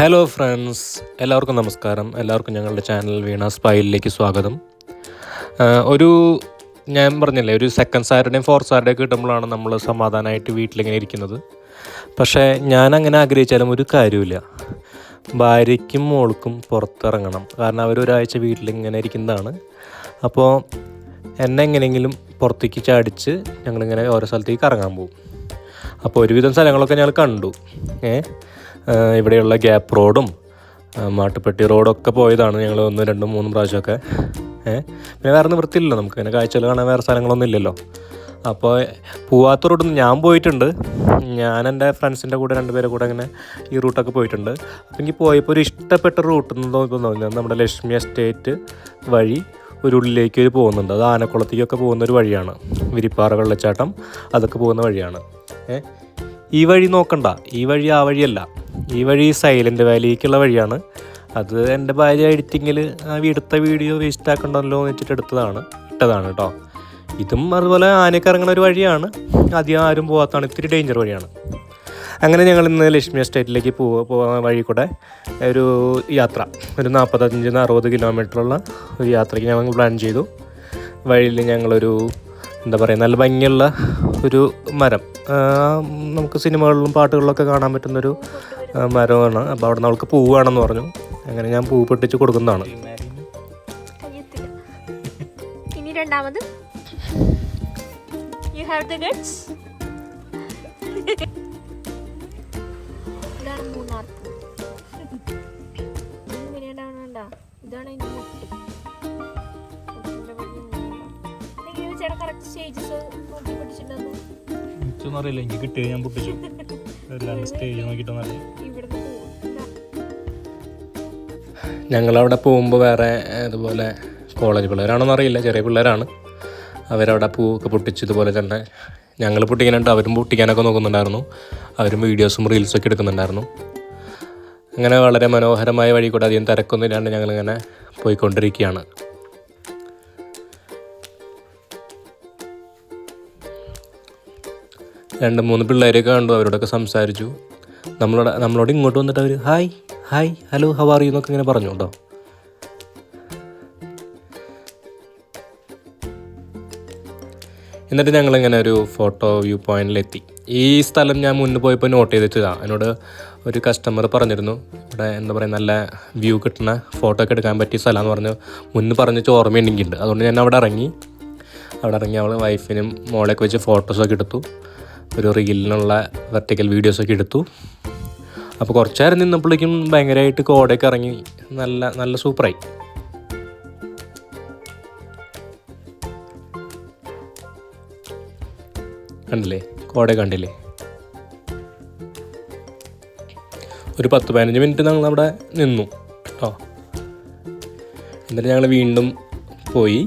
Hello friends, എല്ലാവർക്കും നമസ്കാരം. എല്ലാവർക്കും ഞങ്ങളുടെ ചാനൽ വീണാസ് സ്പൈലിലേക്ക് സ്വാഗതം. ഒരു ഞാൻ പറഞ്ഞില്ലേ, ഒരു സെക്കൻഡ് സാറ്റർഡേയും ഫോർത്ത് സാറ്റർഡേയും കിട്ടുമ്പോഴാണ് നമ്മൾ സമാധാനമായിട്ട് വീട്ടിലിങ്ങനെ ഇരിക്കുന്നത്. പക്ഷേ ഞാനങ്ങനെ ആഗ്രഹിച്ചാലും ഒരു കാര്യമില്ല. ഭാര്യയ്ക്കും മോൾക്കും പുറത്തിറങ്ങണം. കാരണം അവരൊരാഴ്ച വീട്ടിലിങ്ങനെ ഇരിക്കുന്നതാണ്. അപ്പോൾ എന്നെ എങ്ങനെയെങ്കിലും പുറത്തേക്ക് ചാടിച്ച് ഞങ്ങളിങ്ങനെ ഓരോ സ്ഥലത്തേക്ക് കറങ്ങാൻ പോകും. അപ്പോൾ ഒരുവിധം സ്ഥലങ്ങളൊക്കെ ഞങ്ങൾ കണ്ടു. ഇവിടെയുള്ള ഗ്യാപ്പ് റോഡും മാട്ടുപ്പെട്ടി റോഡൊക്കെ പോയതാണ് ഞങ്ങൾ 1, 2, 3 പ്രാവശ്യമൊക്കെ. പിന്നെ വേറെ നിവൃത്തിയില്ലല്ലോ, നമുക്ക് അങ്ങനെ കാഴ്ചകൾ കാണാൻ വേറെ സ്ഥലങ്ങളൊന്നും ഇല്ലല്ലോ. അപ്പോൾ പോവാത്ത റൂട്ടൊന്നും ഞാൻ പോയിട്ടുണ്ട്. ഞാൻ എൻ്റെ ഫ്രണ്ട്സിൻ്റെ കൂടെ 2 പേരെ കൂടെ അങ്ങനെ ഈ റൂട്ടൊക്കെ പോയിട്ടുണ്ട്. അപ്പോൾ എനിക്ക് പോയപ്പോൾ ഒരു ഇഷ്ടപ്പെട്ട റൂട്ട് എന്ന് തോന്നുന്നത് നമ്മുടെ ലക്ഷ്മി എസ്റ്റേറ്റ് വഴി ഒരു ഉള്ളിലേക്ക് പോകുന്നുണ്ട്. അത് ആനക്കുളത്തേക്കൊക്കെ പോകുന്നൊരു വഴിയാണ്. വിരിപ്പാറ വെള്ളച്ചാട്ടം അതൊക്കെ പോകുന്ന വഴിയാണ്. ഈ വഴി നോക്കണ്ട, ഈ വഴി ആ വഴിയല്ല, ഈ വഴി സൈലൻ്റ് വാലിക്കുള്ള വഴിയാണ്. അത് എൻ്റെ ഭാര്യ എഡിറ്റിങ്ങിൽ എടുത്ത വീഡിയോ വേസ്റ്റ് ആക്കണ്ടല്ലോ എന്ന് വെച്ചിട്ട് ഇട്ടതാണ് കേട്ടോ. ഇതും അതുപോലെ ആനയൊക്കെ ഇറങ്ങുന്ന ഒരു വഴിയാണ്, അധികം ആരും പോകാത്തതാണ്, ഇത്തിരി ഡേഞ്ചർ വഴിയാണ്. അങ്ങനെ ഞങ്ങൾ ഇന്ന് ലക്ഷ്മി എസ്റ്റേറ്റിലേക്ക് പോകാൻ വഴി കൂടെ ഒരു യാത്ര, ഒരു 45-60 കിലോമീറ്ററുള്ള ഒരു യാത്രയ്ക്ക് ഞങ്ങൾ പ്ലാൻ ചെയ്തു. വഴിയിൽ ഞങ്ങളൊരു എന്താ പറയുക, നല്ല ഭംഗിയുള്ള ഒരു മരം, നമുക്ക് സിനിമകളിലും പാട്ടുകളിലൊക്കെ കാണാൻ പറ്റുന്നൊരു മരമാണ്. അപ്പോൾ അവിടെ നമ്മൾക്ക് പൂവ് വേണമെന്ന് പറഞ്ഞു. അങ്ങനെ ഞാൻ പൂവ് പൊട്ടിച്ച് കൊടുക്കുന്നതാണ്. ഇനി രണ്ടാമത് ഇതാണ് അറിയില്ല, എനിക്ക് കിട്ടിയ ഞാൻ പൊട്ടിച്ചു. സ്റ്റേജ് നോക്കിയിട്ടൊന്നറിയാം. ഞങ്ങളവിടെ പോകുമ്പോൾ വേറെ ഇതുപോലെ കോളേജ് പിള്ളേരാണോന്ന് അറിയില്ല, ചെറിയ പിള്ളേരാണ്. അവരവിടെ പൂവൊക്കെ പൊട്ടിച്ച് ഇതുപോലെ തന്നെ ഞങ്ങൾ പൊട്ടിക്കാനായിട്ട് അവരും പൊട്ടിക്കാനൊക്കെ നോക്കുന്നുണ്ടായിരുന്നു. അവരും വീഡിയോസും റീൽസൊക്കെ എടുക്കുന്നുണ്ടായിരുന്നു. അങ്ങനെ വളരെ മനോഹരമായ വഴി കൂടെ അധികം തിരക്കൊന്നും ഇല്ലാണ്ട് ഞങ്ങളിങ്ങനെ പോയിക്കൊണ്ടിരിക്കുകയാണ്. രണ്ട് മൂന്ന് പിള്ളേരെയൊക്കെ കണ്ടു, അവരോടൊക്കെ സംസാരിച്ചു. നമ്മളോട് ഇങ്ങോട്ട് വന്നിട്ട് അവർ hi hello how are you എന്നൊക്കെ ഇങ്ങനെ പറഞ്ഞു കേട്ടോ. എന്നിട്ട് ഞങ്ങളിങ്ങനെ ഒരു ഫോട്ടോ വ്യൂ പോയിന്റിലെത്തി. ഈ സ്ഥലം ഞാൻ മുന്നേ പോയപ്പോൾ നോട്ട് ചെയ്തിട്ടതാണ്. എന്നോട് ഒരു കസ്റ്റമർ പറഞ്ഞിരുന്നു, ഇവിടെ എന്താ പറയുക, നല്ല വ്യൂ കിട്ടുന്ന ഫോട്ടോ ഒക്കെ എടുക്കാൻ പറ്റിയ സ്ഥലമാണെന്ന് പറഞ്ഞു. മുന്നേ പറഞ്ഞിട്ട് ഓർമ്മയുണ്ടെങ്കിലുണ്ട്. അതുകൊണ്ട് ഞാൻ അവിടെ ഇറങ്ങി അവൾ വൈഫിനും മോളെയൊക്കെ വെച്ച് ഫോട്ടോസൊക്കെ എടുത്തു. ഒരു റീലിനുള്ള വെർട്ടിക്കൽ വീഡിയോസൊക്കെ എടുത്തു. അപ്പോൾ കുറച്ച് നേരം നിന്നപ്പോഴേക്കും ഭയങ്കരമായിട്ട് കോടയൊക്കെ ഇറങ്ങി നല്ല സൂപ്പറായി. കണ്ടില്ലേ, കോട കണ്ടില്ലേ. ഒരു 10-15 മിനിറ്റ് ഞങ്ങളവിടെ നിന്നു കേട്ടോ. എന്നിട്ട് ഞങ്ങൾ വീണ്ടും പോയി.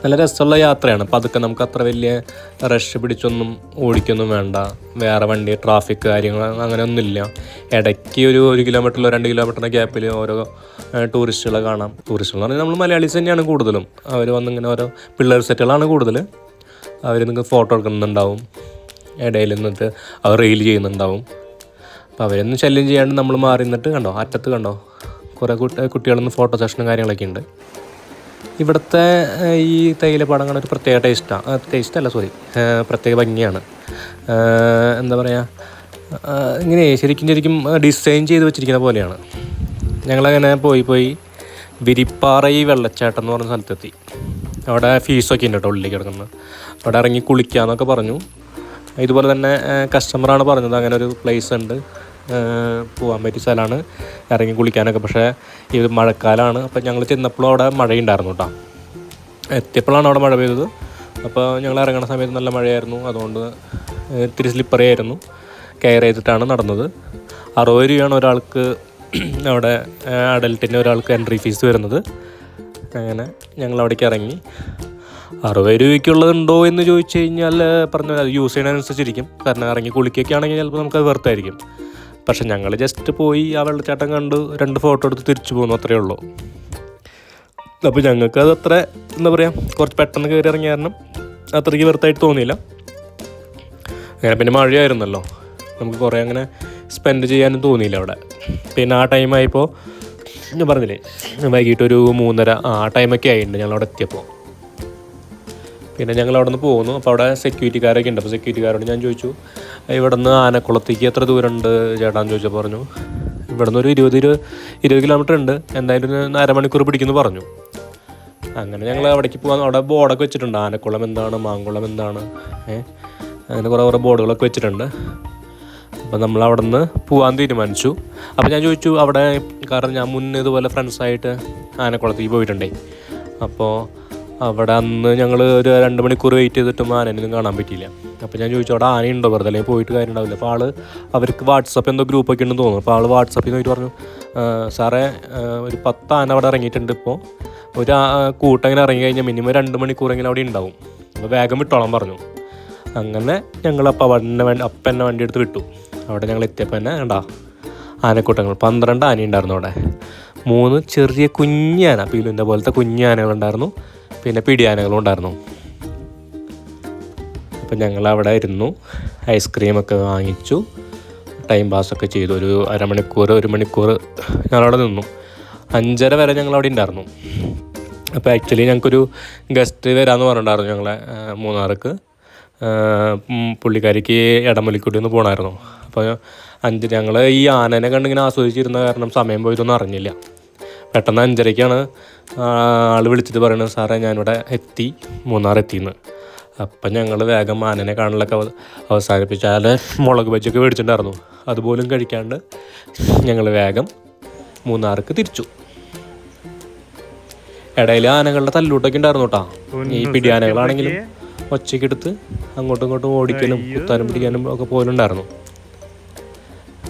നല്ല രസമുള്ള യാത്രയാണ്. പതുക്കെ, നമുക്ക് അത്ര വലിയ റഷ് പിടിച്ചൊന്നും ഓടിക്കൊന്നും വേണ്ട. വേറെ വണ്ടി, ട്രാഫിക് കാര്യങ്ങൾ അങ്ങനെയൊന്നുമില്ല. ഇടയ്ക്ക് ഒരു 1 കിലോമീറ്ററിലോ 2 കിലോമീറ്ററിൻ്റെ ഗ്യാപ്പിൽ ഓരോ ടൂറിസ്റ്റുകളെ കാണാം. ടൂറിസ്റ്റുകൾ എന്ന് പറഞ്ഞാൽ നമ്മൾ മലയാളീസ് തന്നെയാണ് കൂടുതലും. അവർ വന്നിങ്ങനെ ഓരോ പിള്ളേർ സെറ്റുകളാണ് കൂടുതൽ. അവർ നിങ്ങൾക്ക് ഫോട്ടോ എടുക്കുന്നുണ്ടാവും, ഇടയിൽ നിന്നിട്ട് അവർ റീൽ ചെയ്യുന്നുണ്ടാവും. അപ്പോൾ അവരൊന്നും ശല്യം ചെയ്യാണ്ട് നമ്മൾ മാറി നിന്നിട്ട് കണ്ടോ, അറ്റത്ത് കണ്ടോ, കുറേ കുട്ടികളൊന്നും ഫോട്ടോ സെഷനും കാര്യങ്ങളൊക്കെ ഉണ്ട്. ഇവിടുത്തെ ഈ തേയിലപ്പാടങ്ങൾ ഒരു പ്രത്യേക പ്രത്യേക ഭംഗിയാണ്. എന്താ പറയുക, ഇങ്ങനെ ശരിക്കും ഡിസൈൻ ചെയ്ത് വെച്ചിരിക്കുന്ന പോലെയാണ്. ഞങ്ങളങ്ങനെ പോയി വിരിപ്പാറ ഈ വെള്ളച്ചാട്ടം എന്ന് പറഞ്ഞ സ്ഥലത്തെത്തി. അവിടെ ഫീസൊക്കെ ഉണ്ട് കേട്ടോ, ഉള്ളിലേക്ക് കിടക്കുന്നത്. അവിടെ ഇറങ്ങി കുളിക്കാമെന്നൊക്കെ പറഞ്ഞു. ഇതുപോലെ തന്നെ കസ്റ്റമറാണ് പറഞ്ഞത് അങ്ങനെ ഒരു പ്ലേസ് ഉണ്ട്, പോകാൻ പറ്റിയ സ്ഥലമാണ്, ഇറങ്ങി കുളിക്കാനൊക്കെ. പക്ഷേ ഇത് മഴക്കാലമാണ്. അപ്പോൾ ഞങ്ങൾ ചെന്നപ്പോഴും അവിടെ മഴയുണ്ടായിരുന്നു കേട്ടോ. എത്തിയപ്പോഴാണ് അവിടെ മഴ പെയ്തത്. അപ്പോൾ ഞങ്ങൾ ഇറങ്ങുന്ന സമയത്ത് നല്ല മഴയായിരുന്നു. അതുകൊണ്ട് ഇത്തിരി സ്ലിപ്പറി ആയിരുന്നു. കെയർ ചെയ്തിട്ടാണ് നടന്നത്. 60 രൂപയാണ് ഒരാൾക്ക് അവിടെ, അഡൽട്ടിന് ഒരാൾക്ക് എൻട്രി ഫീസ് വരുന്നത്. അങ്ങനെ ഞങ്ങൾ അവിടേക്ക് ഇറങ്ങി. 60 രൂപയ്ക്കുള്ളതുണ്ടോ എന്ന് ചോദിച്ചു കഴിഞ്ഞാൽ പറഞ്ഞാൽ അത് യൂസ് ചെയ്യുന്നതിനനുസരിച്ചിരിക്കും. കാരണം ഇറങ്ങി കുളിക്കൊക്കെ ആണെങ്കിൽ ചിലപ്പോൾ നമുക്കത് വെറുത്തായിരിക്കും. പക്ഷെ ഞങ്ങൾ ജസ്റ്റ് പോയി ആ വെള്ളച്ചാട്ടം കണ്ട് 2 ഫോട്ടോ എടുത്ത് തിരിച്ചു പോകുന്നു, അത്രയേ ഉള്ളൂ. അപ്പോൾ ഞങ്ങൾക്ക് അത് അത്ര എന്താ പറയുക കുറച്ച് പെട്ടെന്ന് കയറി ഇറങ്ങിയ കാരണം അത്രയ്ക്ക് വെറുതായിട്ട് തോന്നിയില്ല. അങ്ങനെ പിന്നെ മഴയായിരുന്നല്ലോ, നമുക്ക് കുറേ അങ്ങനെ സ്പെൻഡ് ചെയ്യാനും തോന്നിയില്ല അവിടെ. പിന്നെ ആ ടൈമായപ്പോൾ ഞാൻ പറഞ്ഞില്ലേ വൈകിട്ടൊരു 3:30 ആ ടൈമൊക്കെ ആയിട്ടുണ്ട് ഞങ്ങളവിടെ എത്തിയപ്പോൾ. പിന്നെ ഞങ്ങൾ അവിടെ നിന്ന് പോകുന്നു. അപ്പോൾ അവിടെ സെക്യൂരിറ്റിക്കാരൊക്കെ ഉണ്ട്. അപ്പോൾ സെക്യൂരിറ്റിക്കാരോട് ഞാൻ ചോദിച്ചു ഇവിടെ നിന്ന് ആനക്കുളത്തേക്ക് എത്ര ദൂരമുണ്ട് ചേട്ടാന്ന് ചോദിച്ചപ്പോൾ പറഞ്ഞു ഇവിടെ നിന്ന് ഒരു 20 കിലോമീറ്റർ ഉണ്ട്, എന്തായാലും ഒരു അരമണിക്കൂർ പിടിക്കുമെന്ന് പറഞ്ഞു. അങ്ങനെ ഞങ്ങൾ അവിടേക്ക് പോകാൻ അവിടെ ബോർഡൊക്കെ വെച്ചിട്ടുണ്ട്, ആനക്കുളം എന്താണ് മാങ്കുളം എന്താണ് അങ്ങനെ കുറേ ബോർഡുകളൊക്കെ വെച്ചിട്ടുണ്ട്. അപ്പോൾ നമ്മൾ അവിടെ നിന്ന് പോകാൻ തീരുമാനിച്ചു. അപ്പോൾ ഞാൻ ചോദിച്ചു അവിടെ, കാരണം ഞാൻ മുന്നേ ഇതുപോലെ ഫ്രണ്ട്സായിട്ട് ആനക്കുളത്തേക്ക് പോയിട്ടുണ്ടേ. അപ്പോൾ അവിടെ അന്ന് ഞങ്ങൾ ഒരു 2 മണിക്കൂർ വെയിറ്റ് ചെയ്തിട്ടും ആനയൊന്നും കാണാൻ പറ്റിയില്ല. അപ്പോൾ ഞാൻ ചോദിച്ചു അവിടെ ആനയുണ്ടോ വെറുതെ, അല്ലെങ്കിൽ പോയിട്ട് കാര്യം ഉണ്ടാവില്ല. അപ്പോൾ അവർക്ക് വാട്സപ്പ് എന്തോ ഗ്രൂപ്പൊക്കെ ഉണ്ടെന്ന് തോന്നുന്നു. അപ്പോൾ വാട്സപ്പിൽ നിന്ന് പറഞ്ഞു സാറേ ഒരു 10 ആന അവിടെ ഇറങ്ങിയിട്ടുണ്ട്, ഇപ്പോൾ ഒരു കൂട്ടം ഇങ്ങനെ ഇറങ്ങി കഴിഞ്ഞാൽ മിനിമം 2 മണിക്കൂറെങ്കിലും അവിടെ ഉണ്ടാവും, അപ്പോൾ വേഗം വിട്ടോളാൻ പറഞ്ഞു. അങ്ങനെ ഞങ്ങൾ അപ്പോൾ എന്നെ വണ്ടി എടുത്ത് വിട്ടു. അവിടെ ഞങ്ങൾ എത്തിയപ്പോൾ തന്നെ കണ്ടാ ആനക്കൂട്ടങ്ങൾ 12 ആന ഉണ്ടായിരുന്നു അവിടെ. 3 ചെറിയ കുഞ്ഞാന, പീലുവിൻ്റെ പോലത്തെ കുഞ്ഞാനകളുണ്ടായിരുന്നു, പിന്നെ പിടിയാനകളും ഉണ്ടായിരുന്നു. അപ്പം ഞങ്ങളവിടെ ഇരുന്നു, ഐസ്ക്രീമൊക്കെ വാങ്ങിച്ചു, ടൈം പാസ്സൊക്കെ ചെയ്തു. ഒരു 1 മണിക്കൂർ ഞങ്ങളവിടെ നിന്നു. 5:30 വരെ ഞങ്ങളവിടെ ഉണ്ടായിരുന്നു. അപ്പോൾ ആക്ച്വലി ഞങ്ങൾക്കൊരു ഗസ്റ്റ് വരാമെന്ന് പറഞ്ഞിട്ടുണ്ടായിരുന്നു ഞങ്ങളെ മൂന്നാർക്ക്. പുള്ളിക്കാരിക്ക് ഇടമലിക്കുടി ഒന്ന് പോകണമായിരുന്നു. അപ്പോൾ ഞങ്ങൾ ഈ ആനനെ കണ്ടിങ്ങനെ ആസ്വദിച്ചിരുന്ന കാരണം സമയം പോയതൊന്നും അറിഞ്ഞില്ല. പെട്ടെന്ന് 5:30ക്കാണ് ആൾ വിളിച്ചിട്ട് പറയുന്നത് സാറേ ഞാനിവിടെ എത്തി, മൂന്നാർ എത്തിയെന്ന്. അപ്പം ഞങ്ങൾ വേഗം ആനനെ കാണലൊക്കെ അവസാനിപ്പിച്ചാൽ മുളക് ബജ്ജിയൊക്കെ മേടിച്ചിട്ടുണ്ടായിരുന്നു, അതുപോലും കഴിക്കാണ്ട് ഞങ്ങൾ വേഗം മൂന്നാർക്ക് തിരിച്ചു. ഇടയിൽ ആനകളുടെ തല്ലൂട്ടൊക്കെ ഉണ്ടായിരുന്നു കേട്ടോ. ഈ പിടിയാനകളാണെങ്കിലും ഒച്ചയ്ക്ക് എടുത്ത് അങ്ങോട്ടും ഇങ്ങോട്ടും ഓടിക്കലും കുത്താനും പിടിക്കാനും ഒക്കെ പോലുണ്ടായിരുന്നു.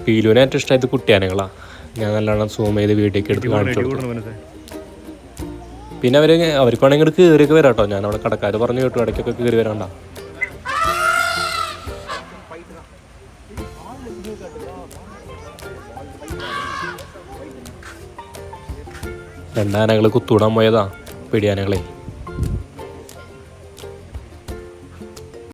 പീലുവിനെ ഏറ്റവും ഇഷ്ടമായത് കുട്ടിയാനകളാണ്. ഞാൻ നല്ലോണം സൂം ചെയ്ത് വീഡിയോ ഒക്കെ എടുത്ത് കാണിച്ചു കൊടുത്തു. പിന്നെ അവർക്ക് വേണമെങ്കിൽ കയറിയൊക്കെ വരാം കേട്ടോ. ഞാൻ അവിടെ കടക്കാർ പറഞ്ഞു കേട്ടു ഇടയ്ക്കൊക്കെ കയറി വരാണ്ട. രണ്ടാനകൾ കുത്തൂടാൻ പോയതാ പിടിയാനകളെ.